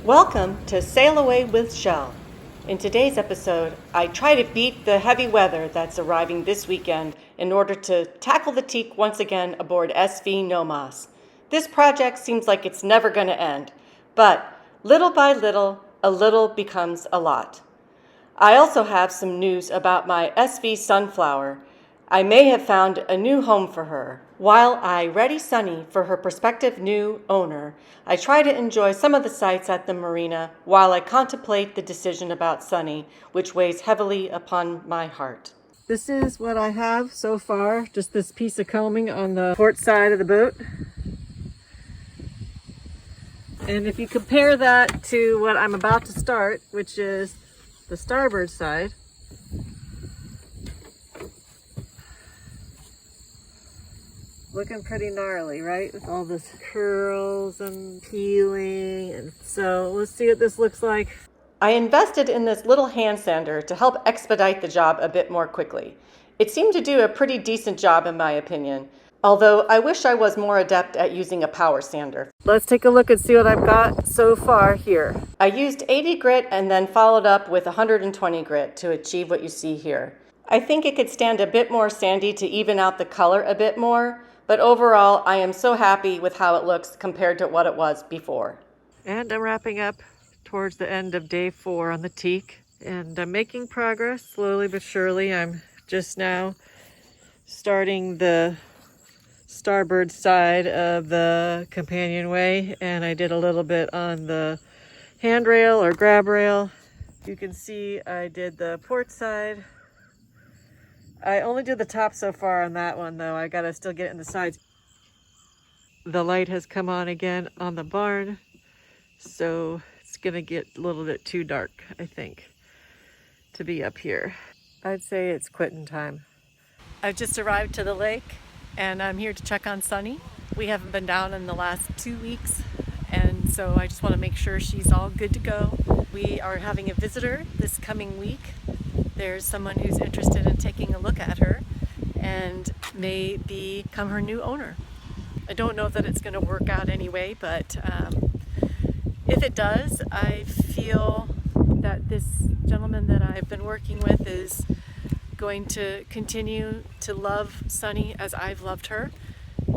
Welcome to Sail Away with Shell. In today's episode, I try to beat the heavy weather that's arriving this weekend in order to tackle the Teak once again aboard SV Nomas. This project seems like it's never going to end, but little by little, a little becomes a lot. I also have some news about my SV Sunflower. I may have found a new home for her. While I ready Sunny for her prospective new owner, I try to enjoy some of the sights at the marina while I contemplate the decision about Sunny, which weighs heavily upon my heart. This is what I have so far, just this piece of combing on the port side of the boat. And if you compare that to what I'm about to start, which is the starboard side, looking pretty gnarly, right? With all this curls and peeling. And so let's see what this looks like. I invested in this little hand sander to help expedite the job a bit more quickly. It seemed to do a pretty decent job in my opinion, although I wish I was more adept at using a power sander. Let's take a look and see what I've got so far here. I used 80 grit and then followed up with 120 grit to achieve what you see here. I think it could stand a bit more sandy to even out the color a bit more, but overall, I am so happy with how it looks compared to what it was before. And I'm wrapping up towards the end of day 4 on the Teak, and I'm making progress slowly but surely. I'm just now starting the starboard side of the companionway, and I did a little bit on the handrail or grab rail. You can see I did the port side. I only did the top so far on that one though. I gotta still get it in the sides. The light has come on again on the barn, so it's gonna get a little bit too dark, I think, to be up here. I'd say it's quitting time. I've just arrived to the lake and I'm here to check on Sunny. We haven't been down in the last 2 weeks, and so I just want to make sure she's all good to go. We are having a visitor this coming week. There's someone who's interested in taking a look at her and may become her new owner. I don't know that it's going to work out anyway, but if it does, I feel that this gentleman that I've been working with is going to continue to love Sunny as I've loved her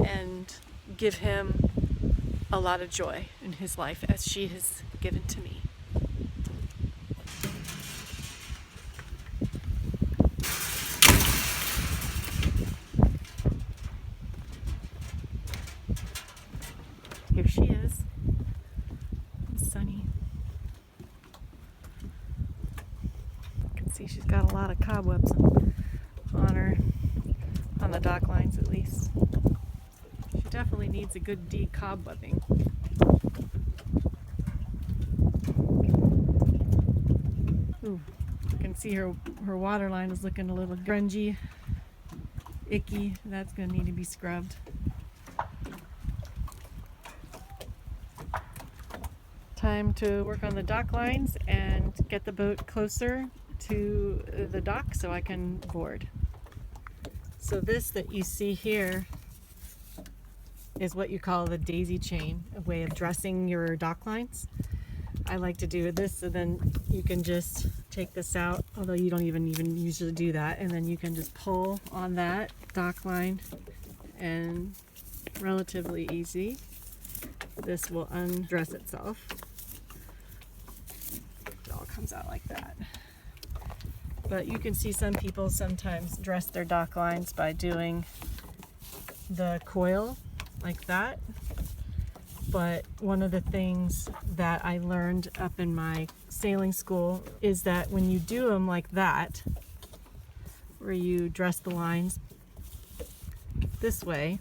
and give him a lot of joy in his life as she has given to me. Here she is, Sunny. You can see she's got a lot of cobwebs on her, on the dock lines at least. She definitely needs a good decobwebbing. Ooh, you can see her water line is looking a little grungy, icky. That's going to need to be scrubbed. Time to work on the dock lines and get the boat closer to the dock so I can board. So this that you see here is what you call the daisy chain, a way of dressing your dock lines. I like to do this, so then you can just take this out, although you don't even usually do that, and then you can just pull on that dock line, and relatively easy, this will undress itself. It all comes out like that. But you can see some people sometimes dress their dock lines by doing the coil like that. But one of the things that I learned up in my sailing school is that when you do them like that, where you dress the lines this way,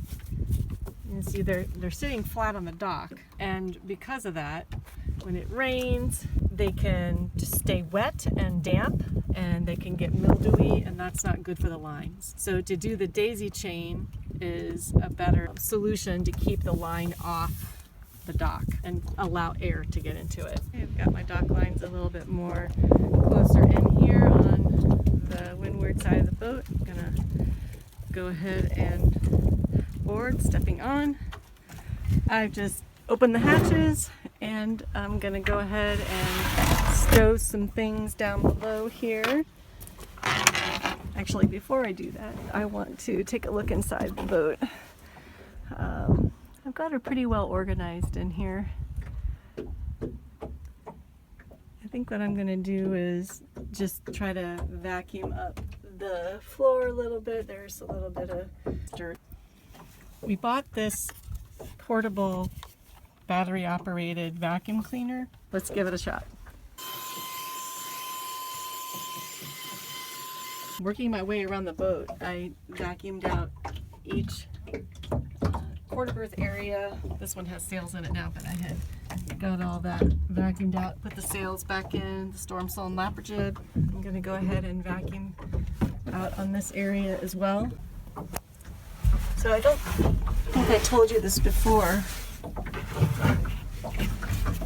you can see they're sitting flat on the dock, and because of that, when it rains, they can just stay wet and damp, and they can get mildewy, and that's not good for the lines. So to do the daisy chain is a better solution to keep the line off the dock and allow air to get into it. I've got my dock lines a little bit more closer in here on the windward side of the boat. I'm gonna go ahead and board, stepping on. I've just opened the hatches And I'm gonna go ahead and stow some things down below here. Actually, before I do that, I want to take a look inside the boat. I've got her pretty well organized in here. I think what I'm gonna do is just try to vacuum up the floor a little bit. There's a little bit of dirt. We bought this portable battery operated vacuum cleaner. Let's give it a shot. Working my way around the boat, I vacuumed out each quarter berth area. This one has sails in it now, but I had got all that vacuumed out. Put the sails back in, the storm sail and lapper jib. I'm gonna go ahead and vacuum out on this area as well. So I don't think I told you this before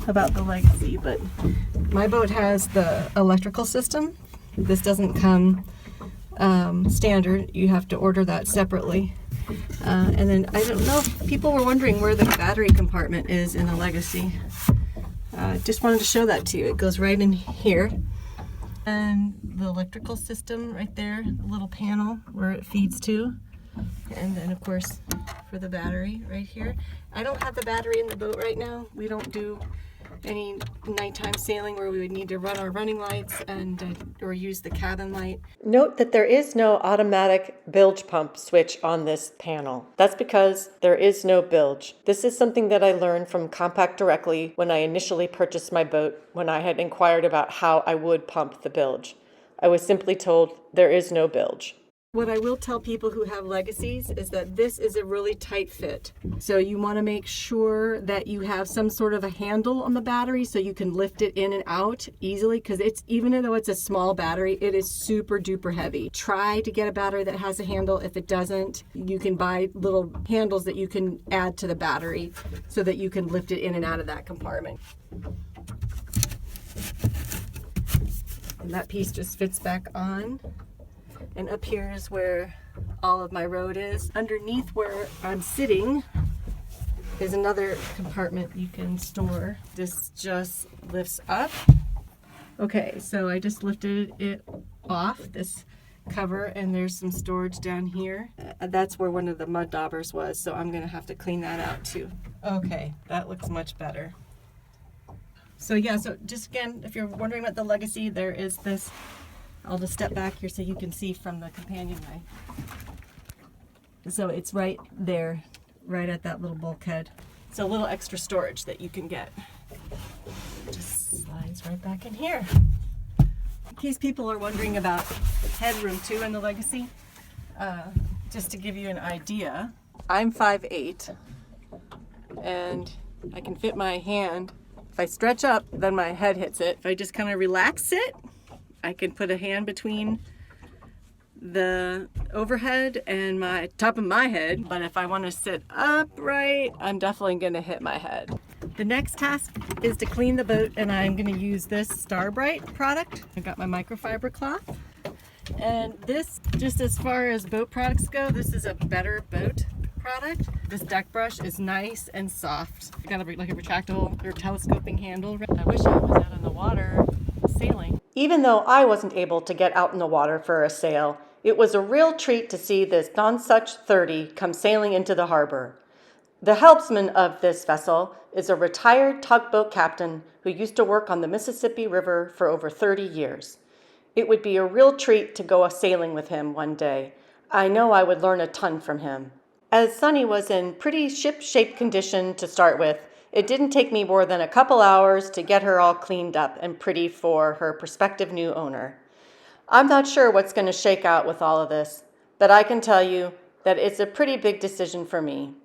about the Legacy, but my boat has the electrical system. This doesn't come standard. You have to order that separately. And then I don't know if people were wondering where the battery compartment is in the Legacy. Just wanted to show that to you. It goes right in here. And the electrical system right there, the little panel where it feeds to. And then of course for the battery right here. I don't have the battery in the boat right now. We don't do any nighttime sailing where we would need to run our running lights and or use the cabin light. Note that there is no automatic bilge pump switch on this panel. That's because there is no bilge. This is something that I learned from Com-Pac directly when I initially purchased my boat, when I had inquired about how I would pump the bilge. I was simply told there is no bilge. What I will tell people who have Legacies is that this is a really tight fit. So you want to make sure that you have some sort of a handle on the battery so you can lift it in and out easily, because it's, even though it's a small battery, it is super duper heavy. Try to get a battery that has a handle. If it doesn't, you can buy little handles that you can add to the battery so that you can lift it in and out of that compartment. And that piece just fits back on. And up here is where all of my road is. Underneath where I'm sitting is another compartment you can store. This just lifts up. Okay, so I just lifted it off, this cover, and there's some storage down here. That's where one of the mud daubers was, so I'm gonna have to clean that out too. Okay, that looks much better. So yeah, so just again, if you're wondering about the Legacy, there is this. I'll just step back here so you can see from the companionway. So it's right there, right at that little bulkhead. It's a little extra storage that you can get. Just slides right back in here. In case people are wondering about headroom too in the Legacy, just to give you an idea, I'm 5'8", and I can fit my hand. If I stretch up, then my head hits it. If I just kind of relax it, I can put a hand between the overhead and my top of my head, but if I want to sit upright, I'm definitely going to hit my head. The next task is to clean the boat, and I'm going to use this Starbright product. I got my microfiber cloth, and this, just as far as boat products go, this is a Better Boat product. This deck brush is nice and soft. It's got like a retractable or telescoping handle. I wish I was out on the water sailing. Even though I wasn't able to get out in the water for a sail, it was a real treat to see this Nonsuch 30 come sailing into the harbor. The helmsman of this vessel is a retired tugboat captain who used to work on the Mississippi River for over 30 years. It would be a real treat to go sailing with him one day. I know I would learn a ton from him. As Sunny was in pretty ship-shape condition to start with, it didn't take me more than a couple hours to get her all cleaned up and pretty for her prospective new owner. I'm not sure what's going to shake out with all of this, but I can tell you that it's a pretty big decision for me.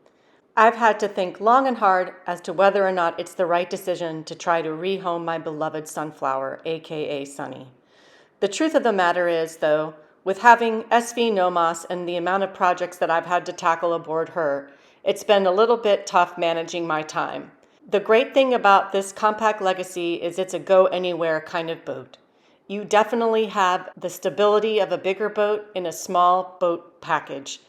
I've had to think long and hard as to whether or not it's the right decision to try to rehome my beloved Sunflower, aka Sunny. The truth of the matter is, though, with having SV Nomos and the amount of projects that I've had to tackle aboard her, it's been a little bit tough managing my time. The great thing about this Com-Pac Legacy is it's a go-anywhere kind of boat. You definitely have the stability of a bigger boat in a small boat package.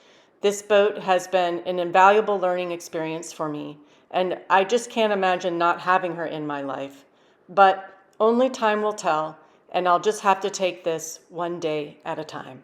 This boat has been an invaluable learning experience for me, and I just can't imagine not having her in my life. But only time will tell, and I'll just have to take this one day at a time.